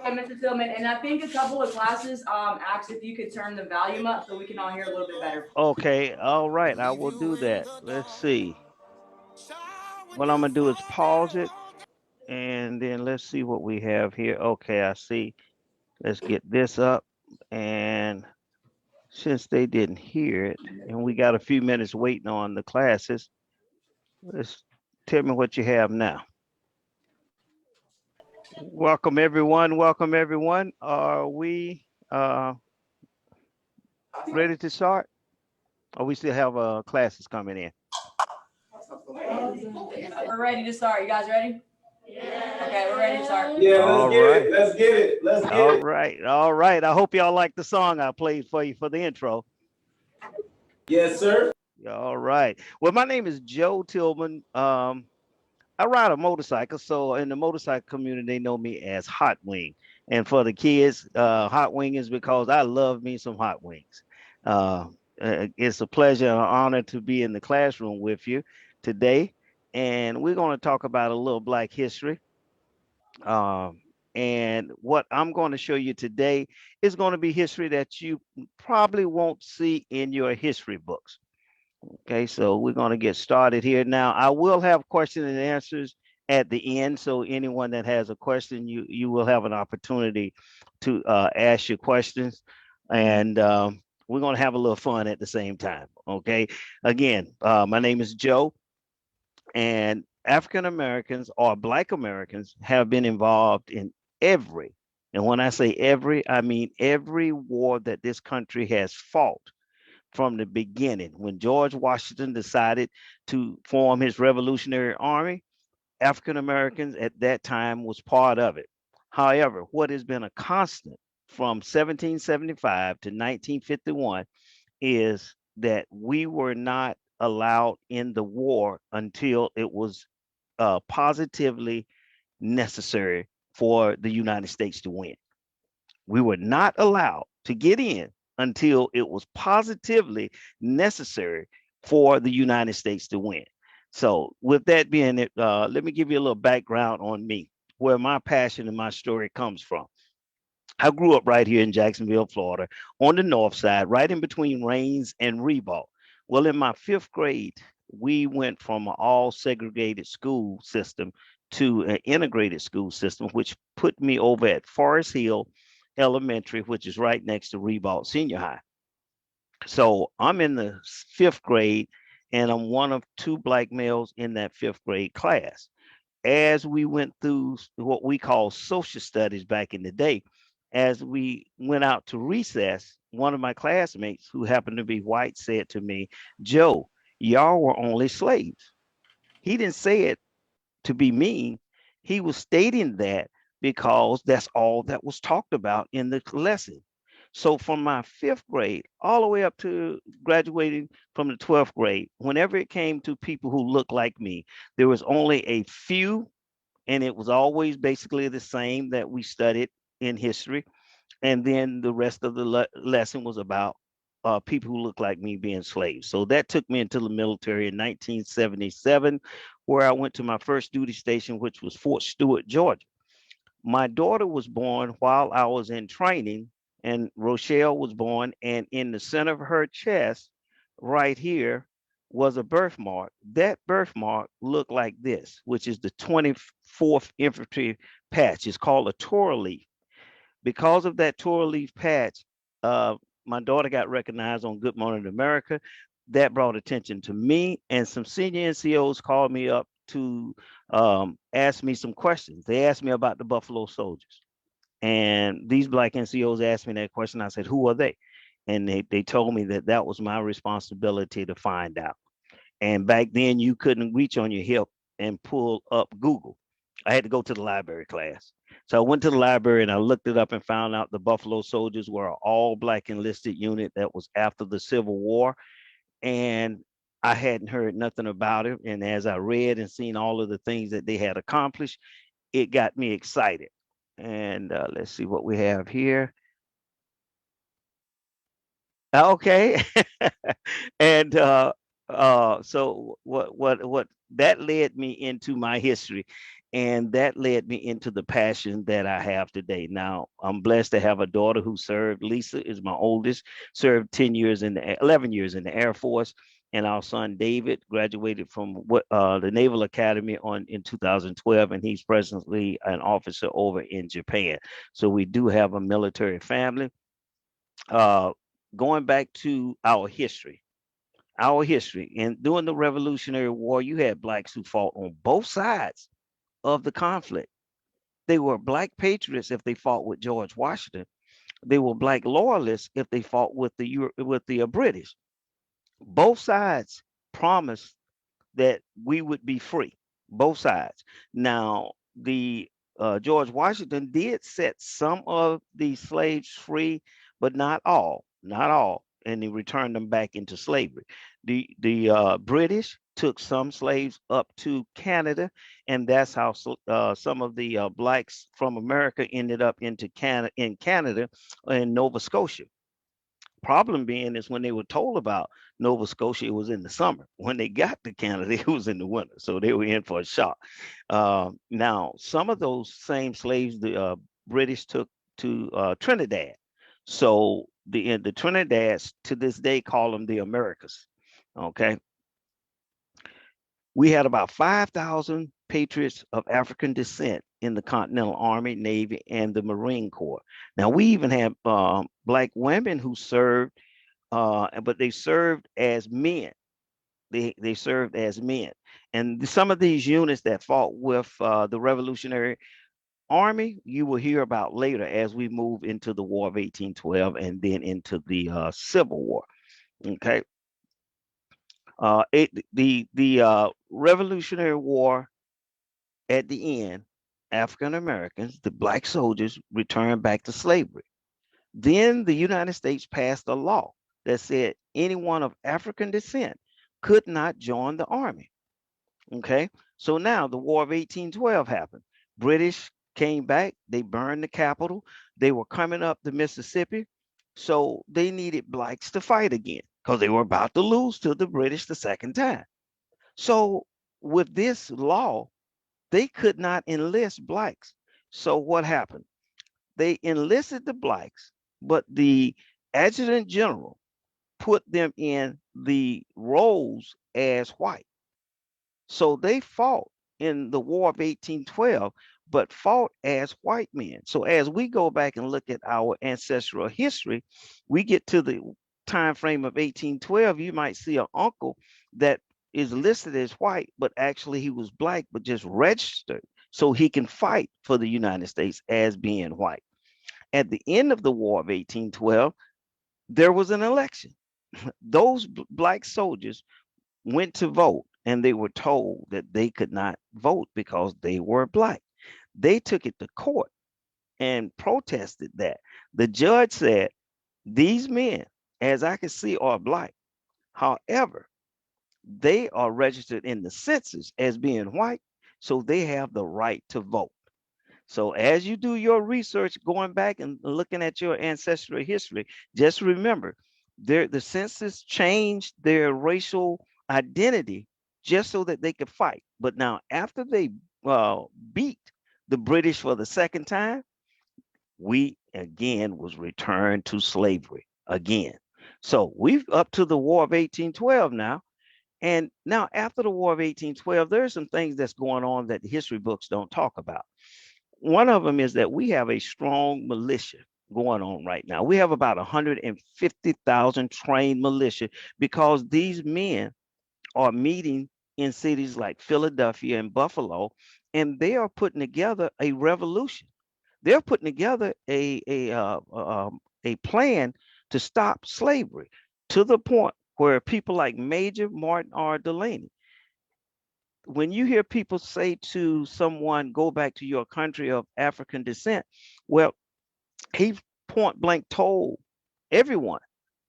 Okay, Mr. Tillman, and I think a couple of classes asked if you could turn the volume up so we can all hear a little bit better. Okay, all right, I will do that. Let's see. What I'm gonna do is pause it and then let's see what we have here. Okay, I see. Let's get this up. And since they didn't hear it, and we got a few minutes waiting on the classes, let's tell me what you have now. Welcome everyone. Welcome everyone. Are we ready to start? Or we still have classes coming in? We're ready to start. You guys ready? Yeah. Okay, we're ready to start. Yeah, let's get it. Let's get it. Let's get All it. right. All right. I hope y'all like the song I played for you for the intro. Yes, sir. All right. Well, my name is Joe Tillman. I ride a motorcycle, so in the motorcycle community, they know me as Hot Wing. And for the kids, Hot Wing is because I love me some hot wings. Uh, it's a pleasure and an honor to be in the classroom with you today. And we're going to talk about a little Black history. Um, and what I'm going to show you today is going to be history that you probably won't see in your history books. Okay, so we're going to get started here now. I will have questions and answers at the end. So anyone that has a question, you will have an opportunity to ask your questions. And we're going to have a little fun at the same time. Okay, again, my name is Joe, and African Americans or Black Americans have been involved in every, and when I say every, I mean every war that this country has fought from the beginning. When George Washington decided to form his Revolutionary Army, African Americans at that time was part of it. However, what has been a constant from 1775 to 1951 is that we were not allowed in the war until it was positively necessary for the United States to win. We were not allowed to get in until it was positively necessary for the United States to win. So, with that being it, let me give you a little background on me, where my passion and my story comes from. I grew up right here in Jacksonville, Florida, on the north side, right in between Rains and Rebolt. Well, in my fifth grade, we went from an all segregated school system to an integrated school system, which put me over at Forest Hill Elementary, which is right next to Rebolt Senior High. So I'm in the fifth grade, and I'm one of two Black males in that fifth grade class. As we went through what we call social studies back in the day, as we went out to recess, one of my classmates who happened to be white said to me, "Joe, y'all were only slaves." He didn't say it to be mean. He was stating that because that's all that was talked about in the lesson. So from my fifth grade all the way up to graduating from the 12th grade, whenever it came to people who looked like me, there was only a few, and it was always basically the same that we studied in history. And then the rest of the lesson was about people who look like me being slaves. So that took me into the military in 1977, where I went to my first duty station, which was Fort Stewart, Georgia. My daughter was born while I was in training, and Rochelle was born, and in the center of her chest, right here, was a birthmark. That birthmark looked like this, which is the 24th Infantry patch. It's called a Torah leaf. Because of that Torah leaf patch, uh, my daughter got recognized on Good Morning America. That brought attention to me, and some senior NCOs called me up to ask me some questions. They asked me about the Buffalo Soldiers, and these Black NCOs asked me that question. I said, "Who are they?" And they told me that that was my responsibility to find out. And back then, you couldn't reach on your hip and pull up Google. I had to go to the library class. So I went to the library and I looked it up and found out the Buffalo Soldiers were an all Black enlisted unit that was after the Civil War. And I hadn't heard nothing about it. And as I read and seen all of the things that they had accomplished, it got me excited. And let's see what we have here. Okay. And so what that led me into my history. And that led me into the passion that I have today. Now, I'm blessed to have a daughter who served. Lisa is my oldest, served 11 years in the Air Force. And our son David graduated from the Naval Academy in 2012, and he's presently an officer over in Japan. So we do have a military family. Uh, Going back to our history, and during the Revolutionary War, you had blacks who fought on both sides of the conflict. They were black patriots if they fought with George Washington. They were black loyalists if they fought with the British. Both sides promised that we would be free. Both sides. Now, the George Washington did set some of the slaves free, but not all. Not all, and he returned them back into slavery. The British took some slaves up to Canada, and that's how some of the blacks from America ended up in Canada and Nova Scotia. Problem being is when they were told about Nova Scotia, it was in the summer. When they got to Canada, it was in the winter. So they were in for a shock. Now, some of those same slaves the British took to Trinidad. So the Trinidadians to this day call them the Americas. Okay. We had about 5,000 patriots of African descent in the Continental Army, Navy, and the Marine Corps. Now, we even have black women who served, but they served as men. They served as men. And some of these units that fought with the Revolutionary Army, you will hear about later as we move into the War of 1812 and then into the Civil War. Okay. The Revolutionary War at the end, African Americans, the black soldiers, returned back to slavery. Then the United States passed a law that said anyone of African descent could not join the army. Okay, so now the War of 1812 happened. British came back, they burned the Capitol, they were coming up the Mississippi, so they needed blacks to fight again because they were about to lose to the British the second time. So with this law, they could not enlist blacks. So what happened? They enlisted the blacks, but the adjutant general put them in the roles as white. So they fought in the War of 1812, but fought as white men. So as we go back and look at our ancestral history, we get to the time frame of 1812. You might see an uncle that is listed as white, but actually he was black, but just registered so he can fight for the United States as being white. At the end of the War of 1812, there was an election. Those black soldiers went to vote and they were told that they could not vote because they were black. They took it to court and protested that. The judge said, these men, as I can see, are black. However, they are registered in the census as being white, so they have the right to vote. So as you do your research, going back and looking at your ancestral history, just remember the census changed their racial identity just so that they could fight. But now after they beat the British for the second time, we again was returned to slavery again. So we've up to the War of 1812 now. And now after the War of 1812, there are some things that's going on that the history books don't talk about. One of them is that we have a strong militia going on right now. We have about 150,000 trained militia because these men are meeting in cities like Philadelphia and Buffalo, and they are putting together a revolution. They're putting together a plan to stop slavery to the point where people like Major Martin R. Delaney, when you hear people say to someone, go back to your country of African descent, well, he point blank told everyone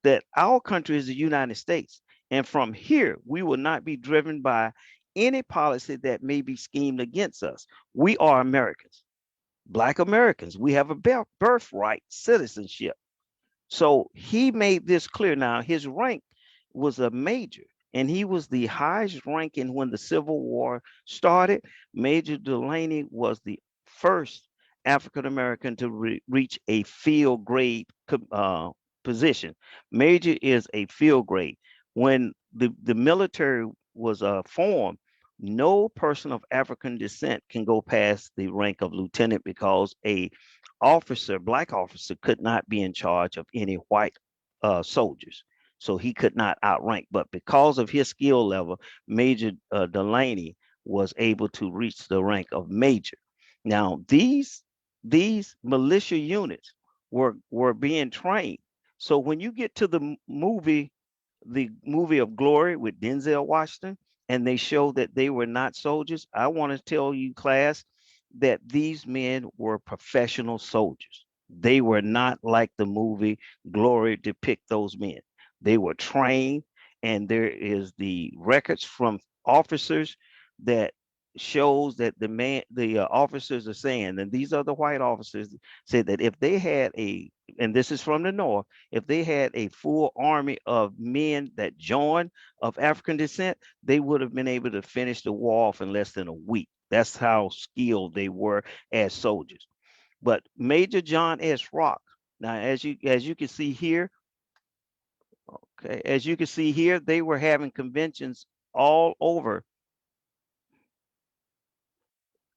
that our country is the United States. And from here, we will not be driven by any policy that may be schemed against us. We are Americans, Black Americans. We have a birthright citizenship. So he made this clear. Now, his rank was a major, and he was the highest ranking when the Civil War started. Major Delaney was the first African American to reach a field grade position. Major is a field grade. When the military was formed, no person of African descent can go past the rank of lieutenant because a officer, black officer, could not be in charge of any white soldiers. So he could not outrank. But because of his skill level, Major Delaney was able to reach the rank of major. Now these militia units were being trained. So when you get to the movie of Glory with Denzel Washington, and they show that they were not soldiers, I want to tell you, class, that these men were professional soldiers. They were not like the movie Glory depict those men. They were trained, and there is the records from officers that shows that the officers are saying, and these are the white officers, said that if they had and this is from the North, if they had a full army of men that joined of African descent, they would have been able to finish the war off in less than a week. That's how skilled they were as soldiers. But Major John S. Rock, now as you can see here, okay, as you can see here, they were having conventions all over.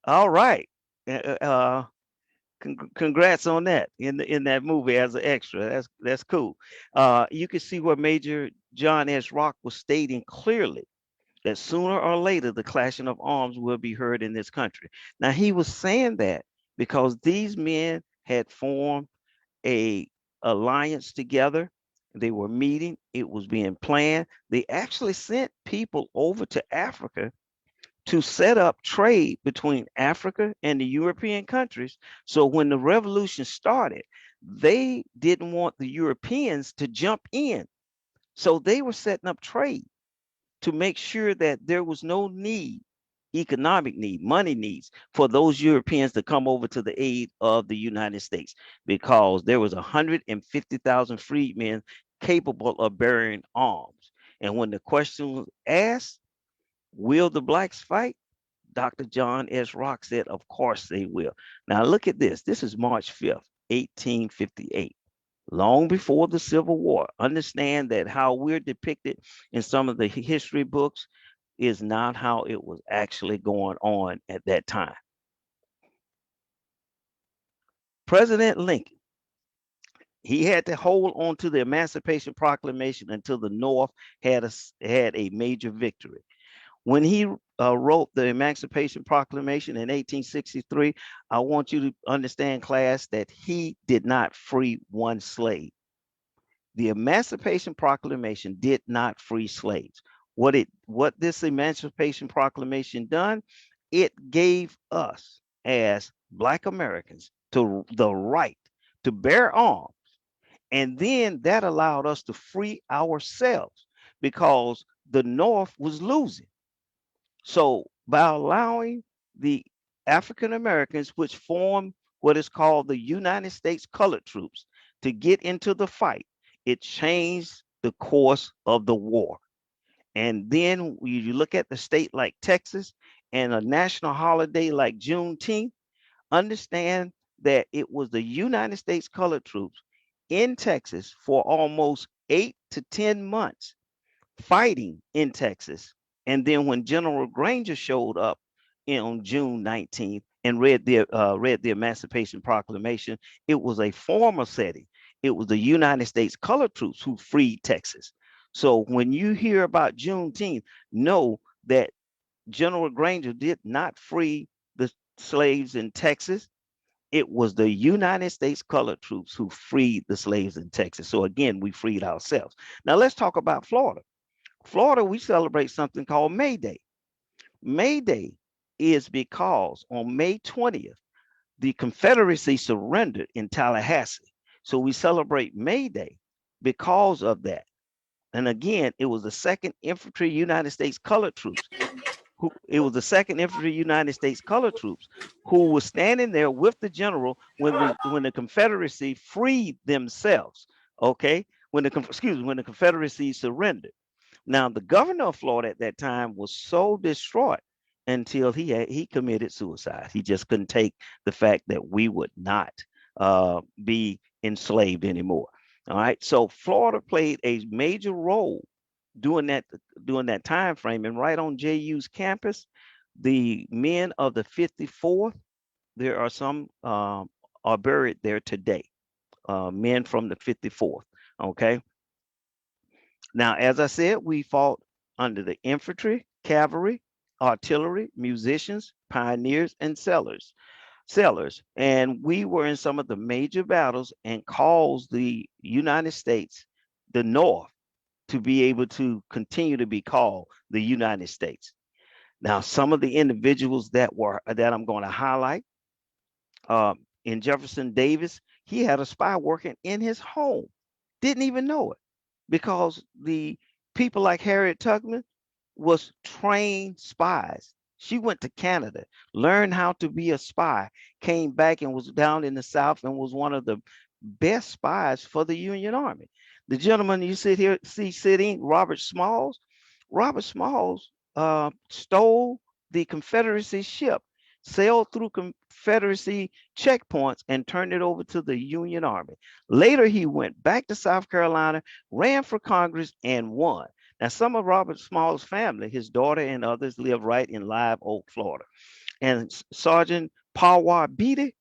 All right. Congrats on that in that movie as an extra. That's cool. You can see where Major John S. Rock was stating clearly that sooner or later the clashing of arms will be heard in this country. Now he was saying that because these men had formed a alliance together. They were meeting. It was being planned. They actually sent people over to Africa to set up trade between Africa and the European countries. So when the revolution started, they didn't want the Europeans to jump in. So they were setting up trade to make sure that there was no need, economic need, money needs for those Europeans to come over to the aid of the United States, because there was 150,000 freedmen capable of bearing arms. And when the question was asked, will the blacks fight? Dr. John S. Rock said, of course they will. Now look at this. This is March 5th, 1858, long before the Civil War. Understand that how we're depicted in some of the history books is not how it was actually going on at that time. President Lincoln, he had to hold on to the Emancipation Proclamation until the North had a major victory. When he wrote the Emancipation Proclamation in 1863, I want you to understand, class, that he did not free one slave. The Emancipation Proclamation did not free slaves. What this Emancipation Proclamation done, it gave us as Black Americans the right to bear arms, and then that allowed us to free ourselves because the North was losing. So by allowing the African Americans, which form what is called the United States Colored Troops, to get into the fight, it changed the course of the war. And then when you look at the state like Texas and a national holiday like Juneteenth, understand that it was the United States Colored Troops in Texas for almost 8 to 10 months fighting in Texas. And then when General Granger showed up on June 19th and read the Emancipation Proclamation, it was a formal setting. It was the United States Colored Troops who freed Texas. So when you hear about Juneteenth, know that General Granger did not free the slaves in Texas. It was the United States Colored Troops who freed the slaves in Texas. So again, we freed ourselves. Now let's talk about Florida. Florida, we celebrate something called May Day. May Day is because on May 20th, the Confederacy surrendered in Tallahassee. So we celebrate May Day because of that. And again, it was the 2nd Infantry United States Colored Troops. It was the 2nd Infantry United States Colored Troops who was standing there with the general when the Confederacy freed themselves. Okay, when the Confederacy surrendered. Now, the governor of Florida at that time was so distraught until he committed suicide. He just couldn't take the fact that we would not be enslaved anymore. All right. So Florida played a major role during that time frame. And right on JU's campus, the men of the 54th, there are some are buried there today. Men from the 54th. Okay. Now, as I said, we fought under the infantry, cavalry, artillery, musicians, pioneers, and sailors. And we were in some of the major battles and caused the United States, the North, to be able to continue to be called the United States. Now, some of the individuals that I'm going to highlight, in Jefferson Davis, he had a spy working in his home, didn't even know it, because the people like Harriet Tubman was trained spies. She went to Canada, learned how to be a spy, came back and was down in the South and was one of the best spies for the Union Army. The gentleman you see sitting, Robert Smalls. Robert Smalls stole the Confederacy ship, sailed through Confederacy checkpoints, and turned it over to the Union Army. Later, he went back to South Carolina, ran for Congress, and won. Now, some of Robert Small's family, his daughter and others, live right in Live Oak, Florida. And Sergeant Pollard Beatty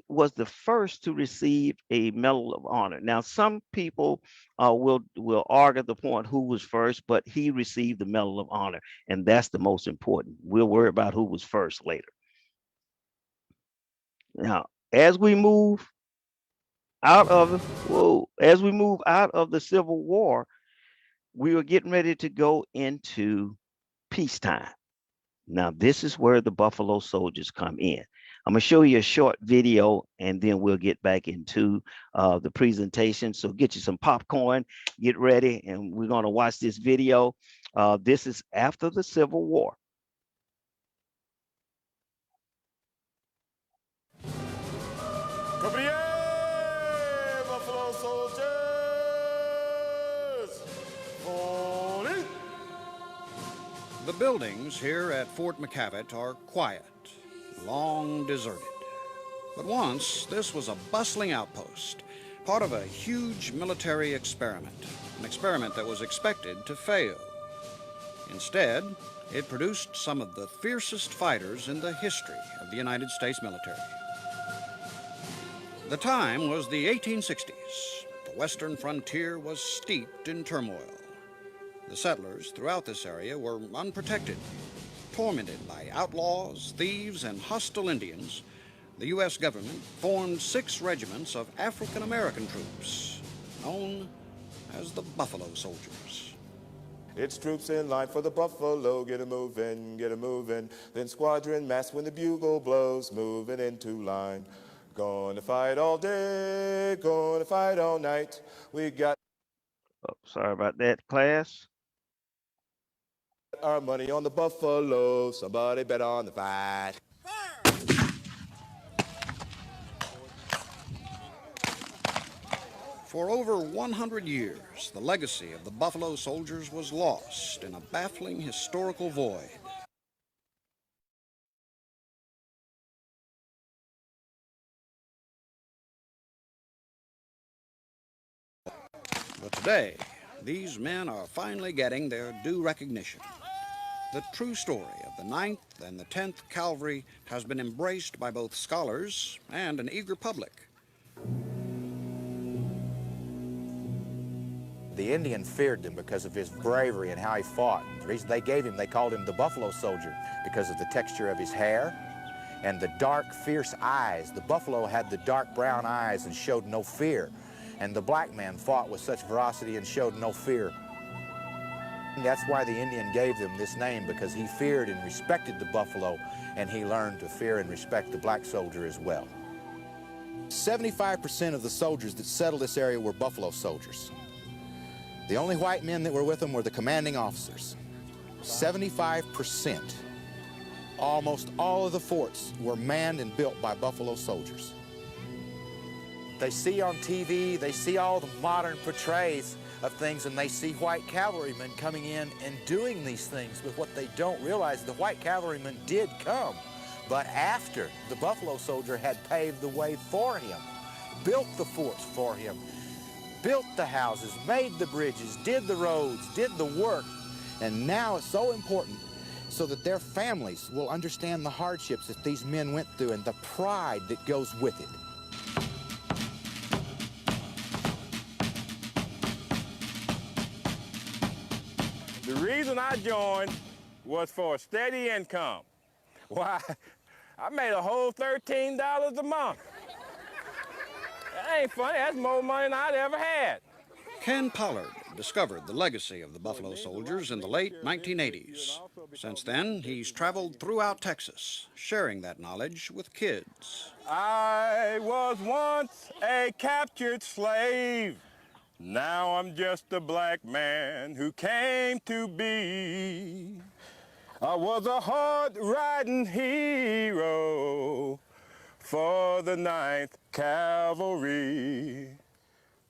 was the first to receive a Medal of Honor. Now, some people will argue the point who was first, but he received the Medal of Honor, and that's the most important. We'll worry about who was first later. Now, as we move out of the Civil War, we were getting ready to go into peacetime. Now, this is where the Buffalo Soldiers come in. I'm going to show you a short video, and then we'll get back into the presentation. So get you some popcorn, get ready, and we're going to watch this video. This is after the Civil War. Company A, Buffalo Soldiers! Falling! The buildings here at Fort McCavitt are quiet, long deserted. But once, this was a bustling outpost, part of a huge military experiment, an experiment that was expected to fail. Instead, it produced some of the fiercest fighters in the history of the United States military. The time was the 1860s. The western frontier was steeped in turmoil. The settlers throughout this area were unprotected. Tormented by outlaws, thieves, and hostile Indians, the U.S. government formed 6 regiments of African-American troops, known as the Buffalo Soldiers. It's troops in line for the buffalo, get 'em moving, get 'em moving. Then squadron mass when the bugle blows, moving into line. Gonna fight all day, gonna fight all night. We got Sorry about that, class. our money on the buffalo, somebody bet on the fight. For over 100 years, the legacy of the Buffalo Soldiers was lost in a baffling historical void. But today, these men are finally getting their due recognition. The true story of the 9th and the 10th Cavalry has been embraced by both scholars and an eager public. The Indian feared them because of his bravery and how he fought. The reason they gave him, they called him the Buffalo Soldier because of the texture of his hair and the dark, fierce eyes. The buffalo had the dark brown eyes and showed no fear. And the black man fought with such ferocity and showed no fear. And that's why the Indian gave them this name, because he feared and respected the buffalo, and he learned to fear and respect the black soldier as well. 75% of the soldiers that settled this area were Buffalo Soldiers. The only white men that were with them were the commanding officers. 75%. Almost all of the forts were manned and built by Buffalo Soldiers. They see on TV, they see all the modern portrays of things, and they see white cavalrymen coming in and doing these things. But what they don't realize, the white cavalrymen did come, but after the Buffalo Soldier had paved the way for him, built the forts for him, built the houses, made the bridges, did the roads, did the work. And now it's so important so that their families will understand the hardships that these men went through and the pride that goes with it. The reason I joined was for a steady income. Why, I made a whole $13 a month. That ain't funny, that's more money than I'd ever had. Ken Pollard discovered the legacy of the Buffalo Soldiers in the late 1980s. Since then, he's traveled throughout Texas, sharing that knowledge with kids. I was once a captured slave. Now I'm just a black man who came to be. I was a hard-riding hero for the 9th Cavalry.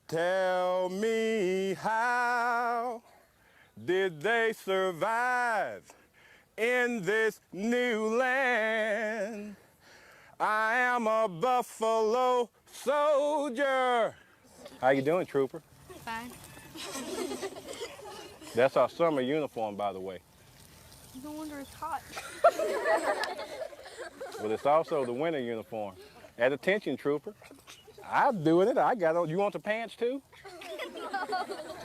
Tell me, how did they survive in this new land? I am a Buffalo Soldier. How you doing, Trooper? Fine. That's our summer uniform, by the way. No wonder it's hot. But it's also the winter uniform. At attention, Trooper. I'm doing it. I got on. You want the pants too?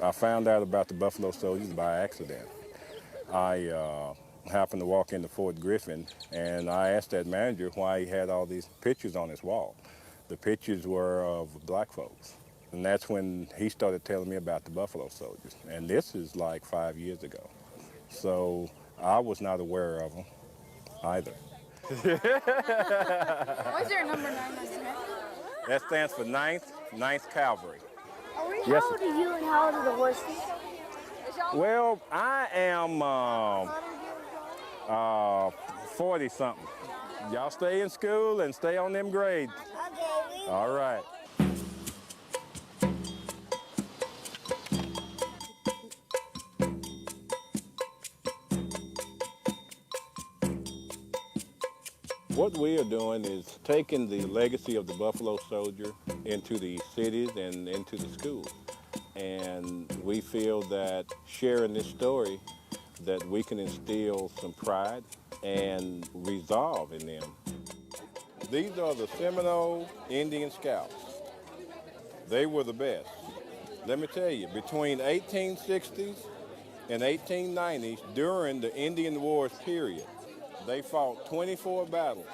I found out about the Buffalo Soldiers by accident. I happened to walk into Fort Griffin, and I asked that manager why he had all these pictures on his wall. The pictures were of black folks. And that's when he started telling me about the Buffalo Soldiers. And this is like 5 years ago. So I was not aware of them either. Why's there a number 9 on your head? That stands for 9th Cavalry. How old are you and how old are the horses? Well, I am 40-something. Y'all stay in school and stay on them grades. Okay. All right. What we are doing is taking the legacy of the Buffalo Soldier into the cities and into the schools. And we feel that sharing this story, that we can instill some pride and resolve in them. These are the Seminole Indian Scouts. They were the best. Let me tell you, between 1860s and 1890s, during the Indian Wars period, they fought 24 battles,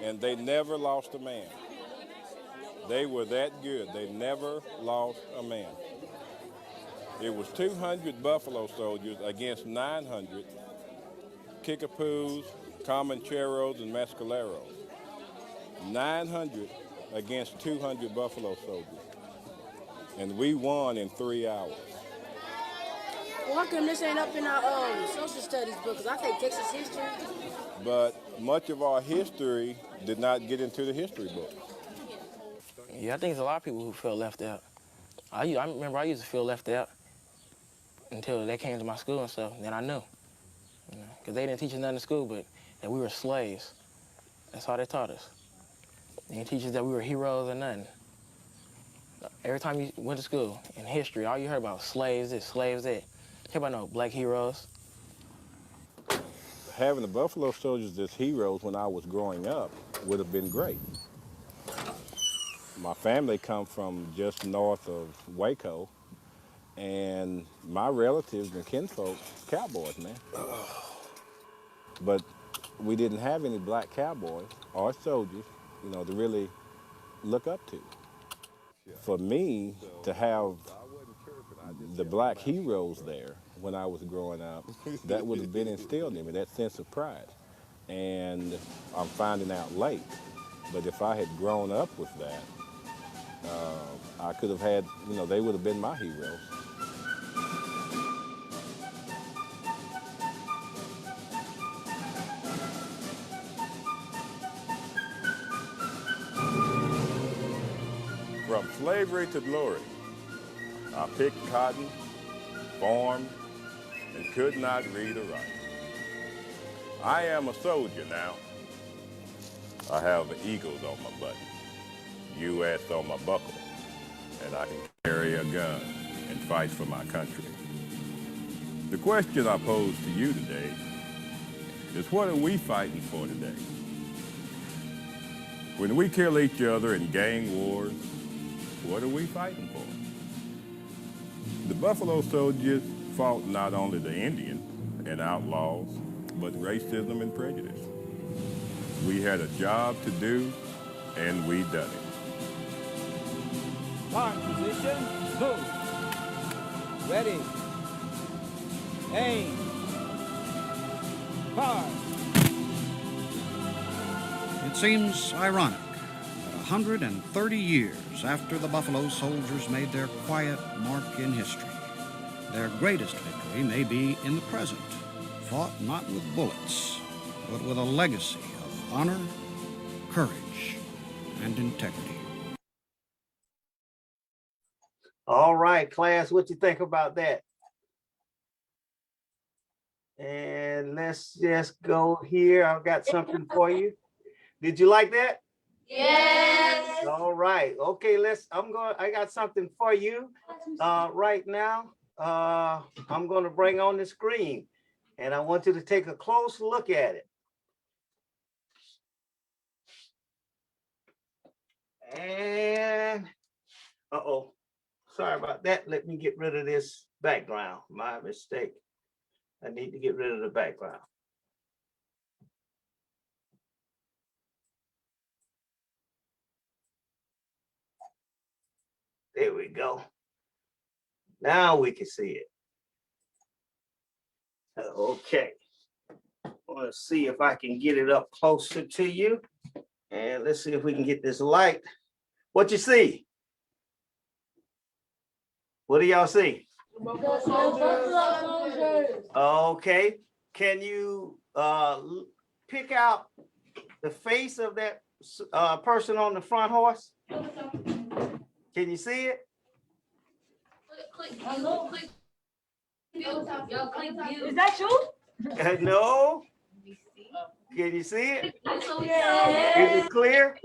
and they never lost a man. They were that good. They never lost a man. It was 200 Buffalo Soldiers against 900 Kickapoos, Comancheros, and Mescaleros. 900 against 200 Buffalo Soldiers. And we won in 3 hours. Well, how come this ain't up in our social studies book? Because I take Texas history. But much of our history did not get into the history book. Yeah, I think there's a lot of people who feel left out. I remember I used to feel left out until they came to my school and stuff. Then I knew, because they didn't teach us nothing in school, but that we were slaves. That's all they taught us. They didn't teach us that we were heroes or nothing. Every time you went to school, in history, all you heard about was slaves this, slaves that. You heard about no black heroes. Having the Buffalo Soldiers as heroes when I was growing up would have been great. My family come from just north of Waco, and my relatives and kinfolk, cowboys, man. But we didn't have any black cowboys or soldiers, to really look up to. For me to have the black heroes there when I was growing up, that would have been instilled in me, that sense of pride. And I'm finding out late, but if I had grown up with that, I could have had, they would have been my heroes. From slavery to glory. I picked cotton, farmed, and could not read or write. I am a soldier now. I have eagles on my button, U.S. on my buckle, and I can carry a gun and fight for my country. The question I pose to you today is, what are we fighting for today? When we kill each other in gang wars, what are we fighting for? The Buffalo Soldiers fought not only the Indian and outlaws, but racism and prejudice. We had a job to do, and we done it. Mark, position, move. Ready. Aim. Fire. It seems ironic that 130 years after the Buffalo Soldiers made their quiet mark in history, their greatest victory may be in the present, fought not with bullets, but with a legacy of honor, courage, and integrity. All right, class, what you think about that? And let's just go here. I've got something for you. Did you like that? Yes. All right. Okay, I got something for you right now. I'm going to bring on the screen, and I want you to take a close look at it. And uh-oh, sorry about that. Let me get rid of this background. My mistake. I need to get rid of the background. There we go. Now we can see it. Okay. Let's see if I can get it up closer to you. And let's see if we can get this light. What you see? What do y'all see? Okay. Can you pick out the face of that person on the front horse? Can you see it? Is that you? No. Can you see it? Is it clear?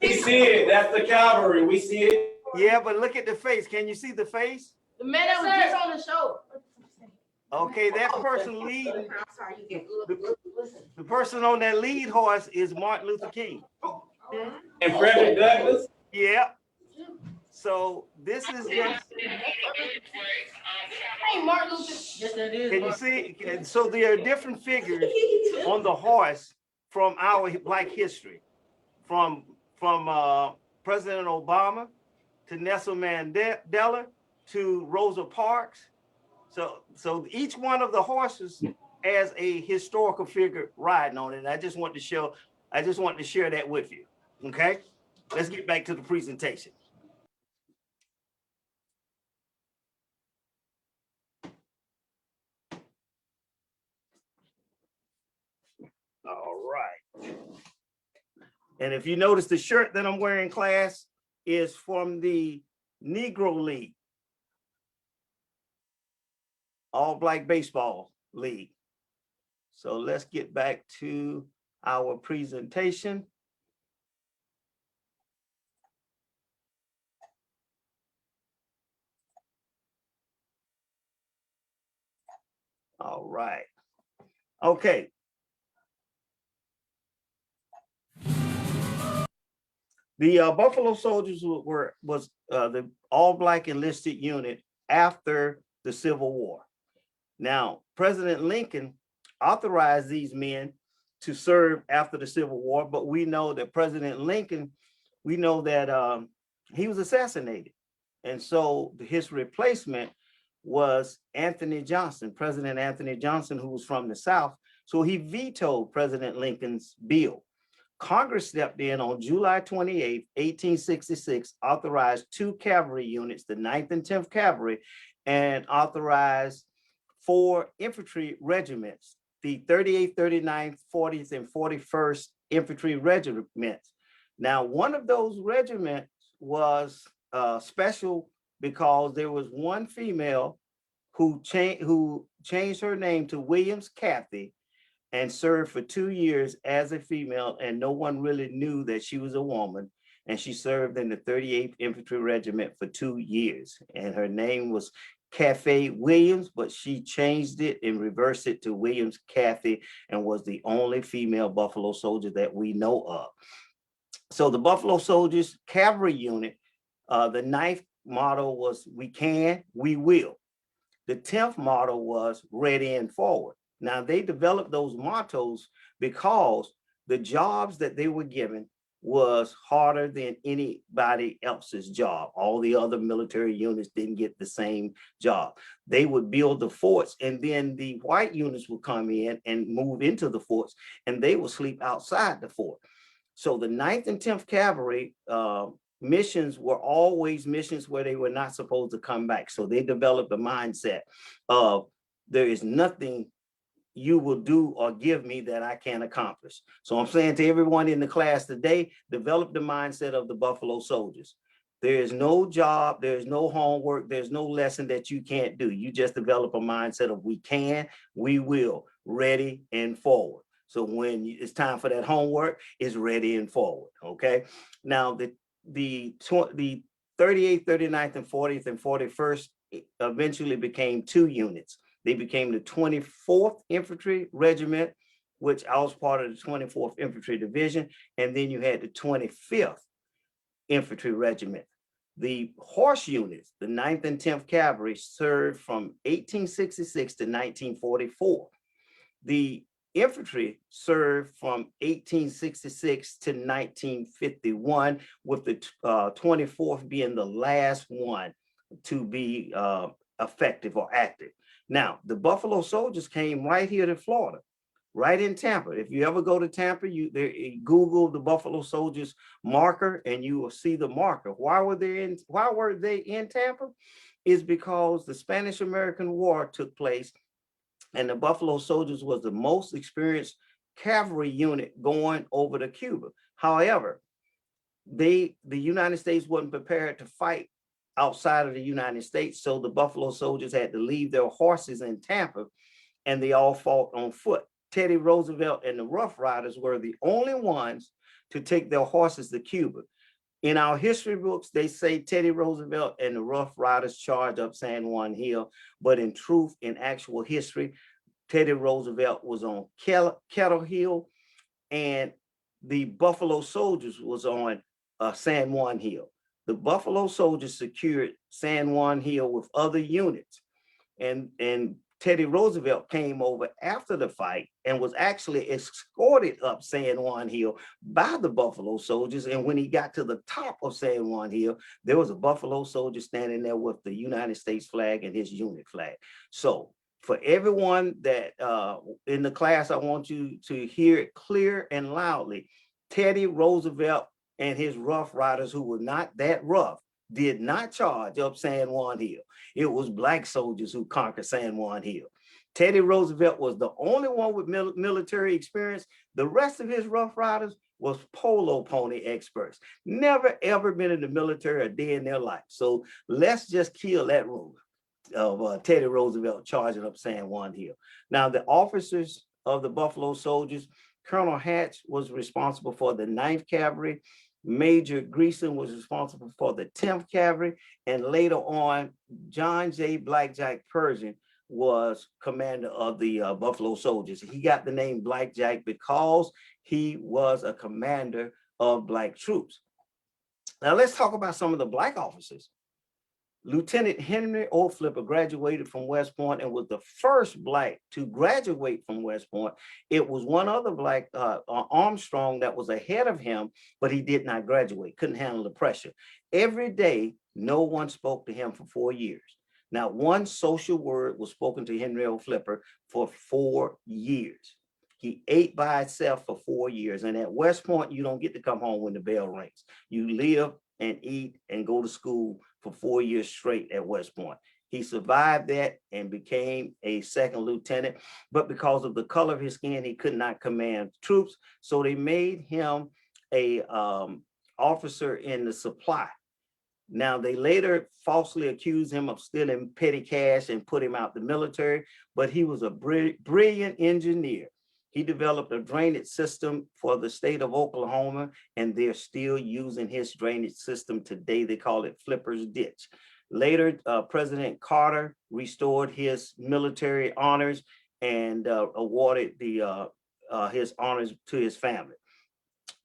We see it. That's the cavalry. We see it. Yeah, but look at the face. Can you see the face? The man that was just on the show. Okay, that person leading. The person on that lead horse is Martin Luther King. And Frederick Douglass. Yeah. So this is just. Hey, Martin Luther. Yes, that is. Can you see? So there are different figures on the horse from our Black history, from President Obama to Nelson Mandela to Rosa Parks. So each one of the horses has a historical figure riding on it. And I just want to share that with you. Okay, let's get back to the presentation. All right. And if you notice, the shirt that I'm wearing, class, is from the Negro League, All Black Baseball League. So let's get back to our presentation. All right. Okay. The Buffalo Soldiers was the all-Black enlisted unit after the Civil War. Now, President Lincoln authorized these men to serve after the Civil War, but we know that President Lincoln, he was assassinated. And so his replacement was Anthony Johnson, President Anthony Johnson, who was from the South. So he vetoed President Lincoln's bill. Congress stepped in on July 28, 1866, authorized 2 cavalry units, the 9th and 10th Cavalry, and authorized 4 infantry regiments, the 38th, 39th, 40th, and 41st Infantry Regiments. Now, one of those regiments was special because there was one female who changed her name to Williams Kathy and served for 2 years as a female, and no one really knew that she was a woman. And she served in the 38th Infantry Regiment for 2 years. And her name was Cafe Williams, but she changed it and reversed it to Williams Kathy and was the only female Buffalo soldier that we know of. So the Buffalo Soldiers Cavalry Unit, the 9th motto was "We can, we will." The 10th motto was "Ready and forward." Now they developed those mottos because the jobs that they were given was harder than anybody else's job. All the other military units didn't get the same job. They would build the forts, and then the white units would come in and move into the forts, and they would sleep outside the fort. So the 9th and 10th Cavalry missions were always missions where they were not supposed to come back. So they developed a mindset of there is nothing you will do or give me that I can't accomplish. So I'm saying to everyone in the class today, develop the mindset of the Buffalo Soldiers. There is no job, there's no homework, there's no lesson that you can't do. You just develop a mindset of we can, we will, ready and forward. So when it's time for that homework, it's ready and forward, okay? Now, the 38th, 39th, and 40th and 41st eventually became 2 units. They became the 24th Infantry Regiment, which I was part of the 24th Infantry Division, and then you had the 25th Infantry Regiment. The horse units, the 9th and 10th Cavalry, served from 1866 to 1944. The infantry served from 1866 to 1951, with the 24th being the last one to be effective or active. Now, the Buffalo Soldiers came right here to Florida, right in Tampa. If you ever go to Tampa, you Google the Buffalo Soldiers marker and you will see the marker. Why were they in Tampa? Is because the Spanish-American War took place, and the Buffalo Soldiers was the most experienced cavalry unit going over to Cuba. However, the United States wasn't prepared to fight outside of the United States, so the Buffalo Soldiers had to leave their horses in Tampa, and they all fought on foot. Teddy Roosevelt and the Rough Riders were the only ones to take their horses to Cuba. In our history books, they say Teddy Roosevelt and the Rough Riders charged up San Juan Hill, but in truth, in actual history, Teddy Roosevelt was on Kettle Hill, and the Buffalo Soldiers was on San Juan Hill. The Buffalo Soldiers secured San Juan Hill with other units, and Teddy Roosevelt came over after the fight and was actually escorted up San Juan Hill by the Buffalo Soldiers. And when he got to the top of San Juan Hill, there was a Buffalo Soldier standing there with the United States flag and his unit flag. So for everyone that in the class, I want you to hear it clear and loudly. Teddy Roosevelt and his Rough Riders, who were not that rough, did not charge up San Juan Hill. It was black soldiers who conquered San Juan Hill. Teddy Roosevelt was the only one with military experience. The rest of his Rough Riders was polo pony experts. Never, ever been in the military a day in their life. So let's just kill that rumor of Teddy Roosevelt charging up San Juan Hill. Now, the officers of the Buffalo Soldiers, Colonel Hatch was responsible for the 9th Cavalry. Major Greason was responsible for the 10th Cavalry, and later on, John J. Blackjack Pershing was commander of the Buffalo Soldiers. He got the name Blackjack because he was a commander of black troops. Now let's talk about some of the black officers. Lieutenant Henry Orflipper graduated from West Point and was the first black to graduate from West Point. It was one other black, Armstrong, that was ahead of him, but he did not graduate, couldn't handle the pressure. Every day, no one spoke to him for 4 years. Not one social word was spoken to Henry Orflipper for 4 years. He ate by himself for 4 years. And at West Point, you don't get to come home when the bell rings. You live and eat and go to school for 4 years straight at West Point. He survived that and became a second lieutenant, but because of the color of his skin, he could not command troops. So they made him a officer in the supply. Now, they later falsely accused him of stealing petty cash and put him out the military, but he was a brilliant engineer. He developed a drainage system for the state of Oklahoma, and they're still using his drainage system today. They call it Flipper's Ditch. Later, President Carter restored his military honors and awarded his honors to his family.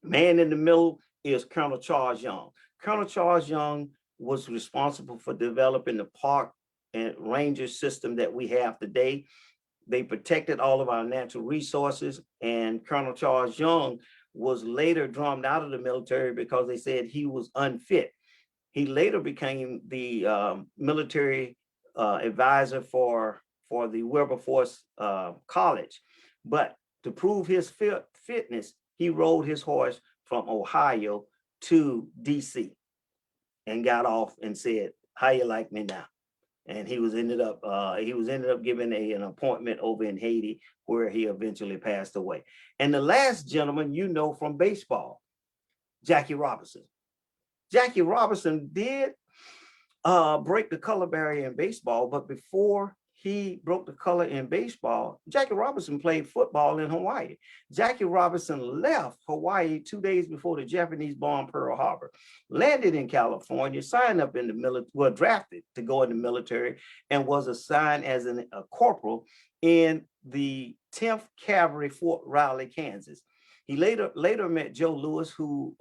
Man in the middle is Colonel Charles Young. Colonel Charles Young was responsible for developing the park and ranger system that we have today. They protected all of our natural resources, and Colonel Charles Young was later drummed out of the military because they said he was unfit. He later became the military advisor for the Wilberforce College. But to prove his fitness, he rode his horse from Ohio to DC and got off and said, "How you like me now?" And he was ended up given an appointment over in Haiti, where he eventually passed away. And the last gentleman you know from baseball, Jackie Robinson. Jackie Robinson did break the color barrier in baseball, but before he broke the color in baseball, Jackie Robinson played football in Hawaii. Jackie Robinson left Hawaii 2 days before the Japanese bombed Pearl Harbor, landed in California, signed up in the military, well, drafted to go in the military, and was assigned as a corporal in the 10th Cavalry, Fort Riley, Kansas. He later met Joe Louis, who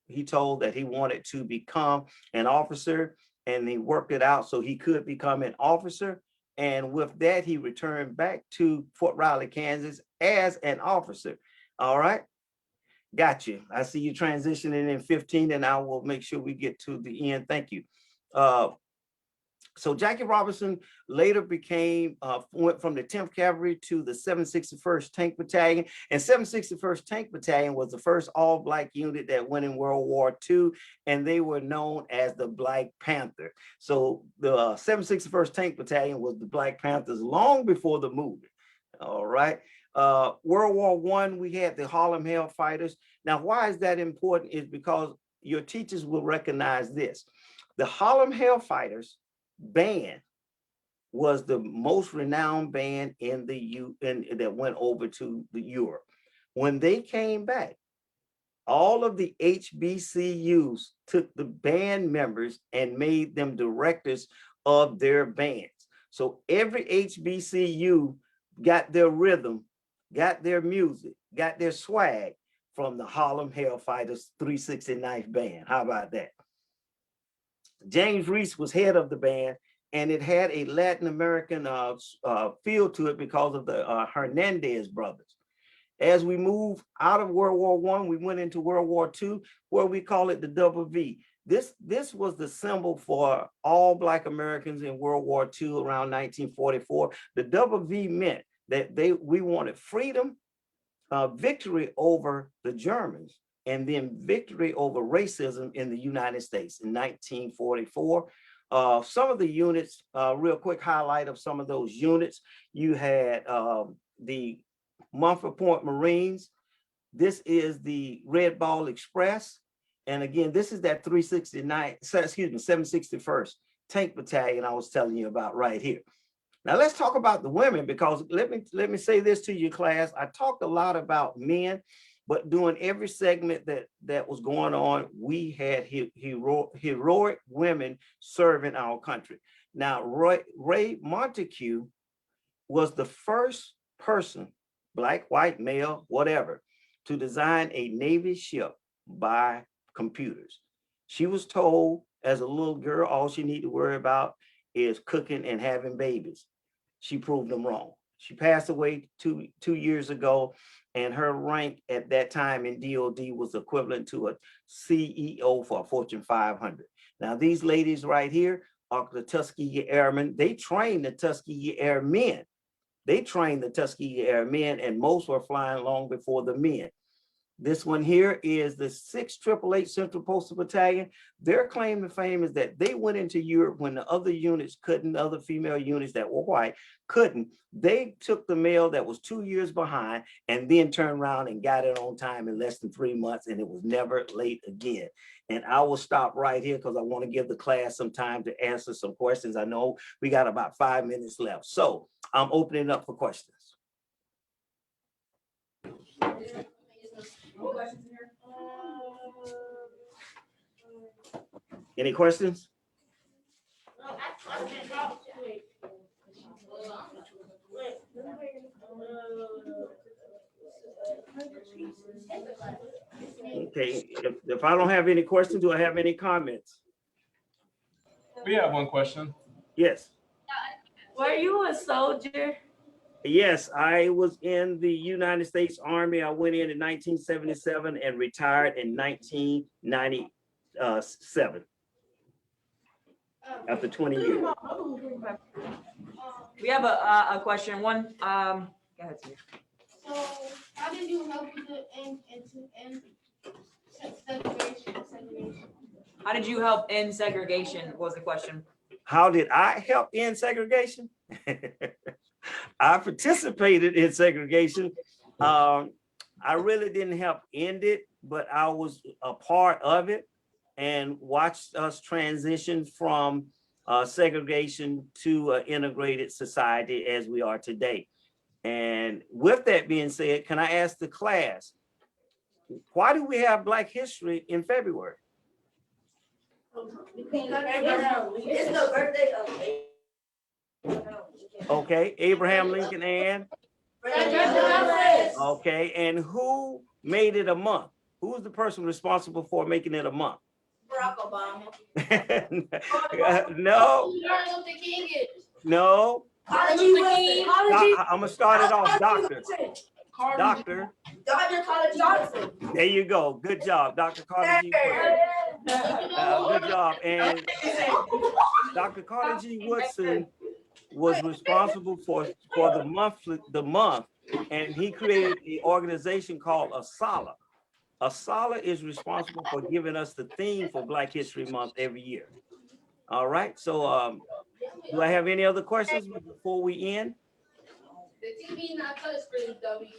he told that he wanted to become an officer, and he worked it out so he could become an officer. And with that, he returned back to Fort Riley, Kansas as an officer. All right. Got you. I see you transitioning in 15, and I will make sure we get to the end. Thank you. So Jackie Robinson later went from the 10th Cavalry to the 761st Tank Battalion. And 761st Tank Battalion was the first all-Black unit that went in World War II, and they were known as the Black Panther. So the 761st Tank Battalion was the Black Panthers long before the movement. All right. World War I, we had the Harlem Hellfighters. Now, why is that important? Is because your teachers will recognize this. The Harlem Hellfighters band was the most renowned band in that went over to the Europe. When they came back, all of the HBCUs took the band members and made them directors of their bands. So every HBCU got their rhythm, got their music, got their swag from the Harlem Hellfighters 369th band. How about that? James Reese was head of the band, and it had a Latin American feel to it because of the Hernandez brothers. As we move out of World War I, we went into World War II, where we call it the Double V. This was the symbol for all Black Americans in World War II around 1944. The Double V meant that we wanted freedom, victory over the Germans, and then victory over racism in the United States in 1944. Some of the units, real quick highlight of some of those units, you had the Mumford Point Marines. This is the Red Ball Express. And again, this is that 761st Tank Battalion I was telling you about right here. Now let's talk about the women, because let me say this to you, class. I talked a lot about men, but during every segment that was going on, we had heroic women serving our country. Now, Ray Montague was the first person, Black, white, male, whatever, to design a Navy ship by computers. She was told as a little girl, all she needed to worry about is cooking and having babies. She proved them wrong. She passed away two years ago, and her rank at that time in DOD was equivalent to a CEO for a Fortune 500. Now, these ladies right here are the Tuskegee Airmen. They trained the Tuskegee Airmen. They trained the Tuskegee Airmen, and most were flying long before the men. This one here is the 688 Central Postal Battalion. Their claim to fame is that they went into Europe when the other units couldn't, other female units that were white couldn't. They took the mail that was 2 years behind and then turned around and got it on time in less than 3 months, and it was never late again. And I will stop right here because I want to give the class some time to answer some questions. I know we got about 5 minutes left. So I'm opening up for questions. Any questions? Okay, if I don't have any questions, do I have any comments? We have one question. Yes. Were you a soldier? Yes, I was in the United States Army. I went in 1977 and retired in 1997 after 20 years. We have a question. One, go ahead, Steve. So, how did you help with the end segregation? How did you help end segregation? Was the question. How did I help end segregation? I participated in segregation. I really didn't help end it, but I was a part of it and watched us transition from segregation to an integrated society as we are today. And with that being said, can I ask the class, why do we have Black History in February? It's the birthday of Okay, Abraham Lincoln and? Okay, and who made it a month? Who's the person responsible for making it a month? Barack Obama. No, Martin Luther King is. no. I'm gonna start it off, Doctor. Dr. Carter Johnson. There you go. Good job, Dr. Carter G. Woodson. Good job. And Dr. Carter G. Woodson was responsible for the month, and he created an organization called ASALA. ASALA is responsible for giving us the theme for Black History Month every year. All right, so do I have any other questions before we end? The TV not color screen, dummy.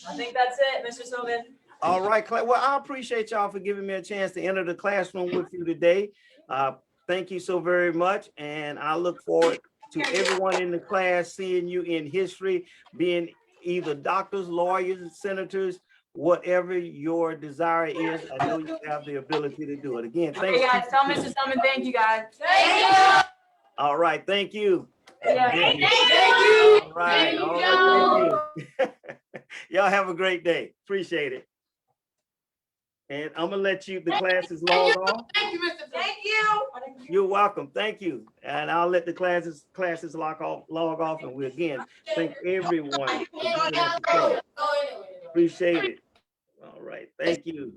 I think that's it, Mr. Sylvan. All right, Clay. Well, I appreciate y'all for giving me a chance to enter the classroom with you today. Thank you so very much, and I look forward to everyone in the class seeing you in history, being either doctors, lawyers, senators, whatever your desire is. I know you have the ability to do it. Again, thank you. Guys, tell Mr. Summon thank you, guys. Thank you. All right, thank you. Yeah. Thank you. All right, thank you. Y'all have a great day. Appreciate it. And I'm gonna let the classes log off. Thank you, Mr. Thank you. You're welcome. Thank you. And I'll let the classes log off. And we again thank everyone for being at the class. Appreciate it. All right. Thank you.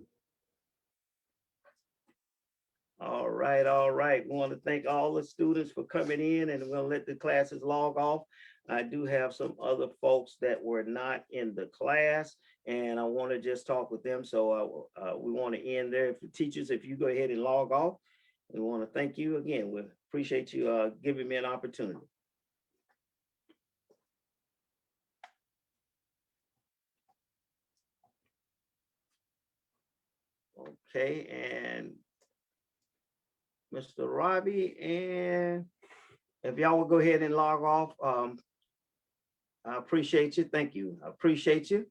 All right. All right. We want to thank all the students for coming in, and we'll let the classes log off. I do have some other folks that were not in the class, and I want to just talk with them. So we want to end there. For teachers, if you go ahead and log off, we want to thank you again. We appreciate you giving me an opportunity. Okay, and Mr. Robbie, and if y'all will go ahead and log off, I appreciate you. Thank you. I appreciate you.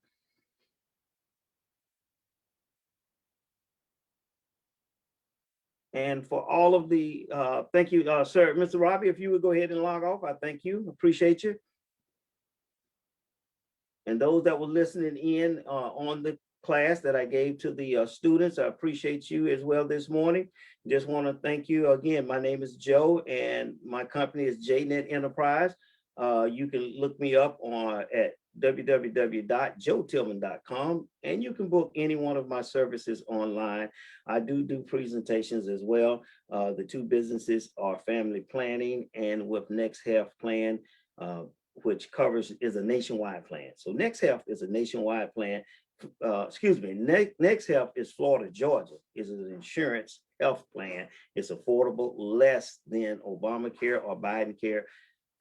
And for all of the, thank you, sir. Mr. Robbie, if you would go ahead and log off, I thank you. Appreciate you. And those that were listening in on the class that I gave to the students, I appreciate you as well this morning. Just want to thank you again. My name is Joe, and my company is JNet Enterprise. You can look me up at www.joetillman.com, and you can book any one of my services online. I do presentations as well. The two businesses are family planning and with Next Health Plan, which is a nationwide plan. So Next Health is a nationwide plan, Next Health is Florida, Georgia. It's an insurance health plan. It's affordable, less than Obamacare or Biden care.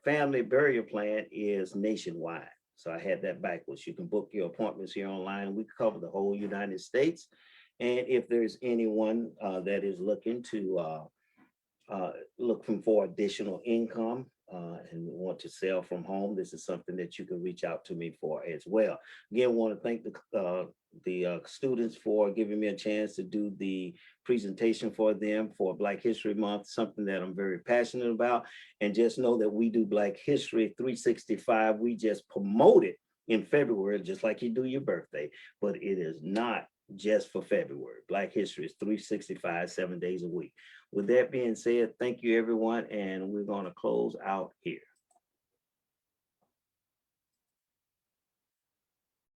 Family burial plan is nationwide. So I had that backwards. You can book your appointments here online. We cover the whole United States. And if there's anyone that is looking for additional income and want to sell from home, this is something that you can reach out to me for as well. Again, want to thank the students for giving me a chance to do the presentation for them for Black History Month, something that I'm very passionate about. And just know that we do Black History 365. We just promote it in February, just like you do your birthday, but it is not just for February. Black History is 365, 7 days a week. With that being said, thank you everyone, and we're going to close out here.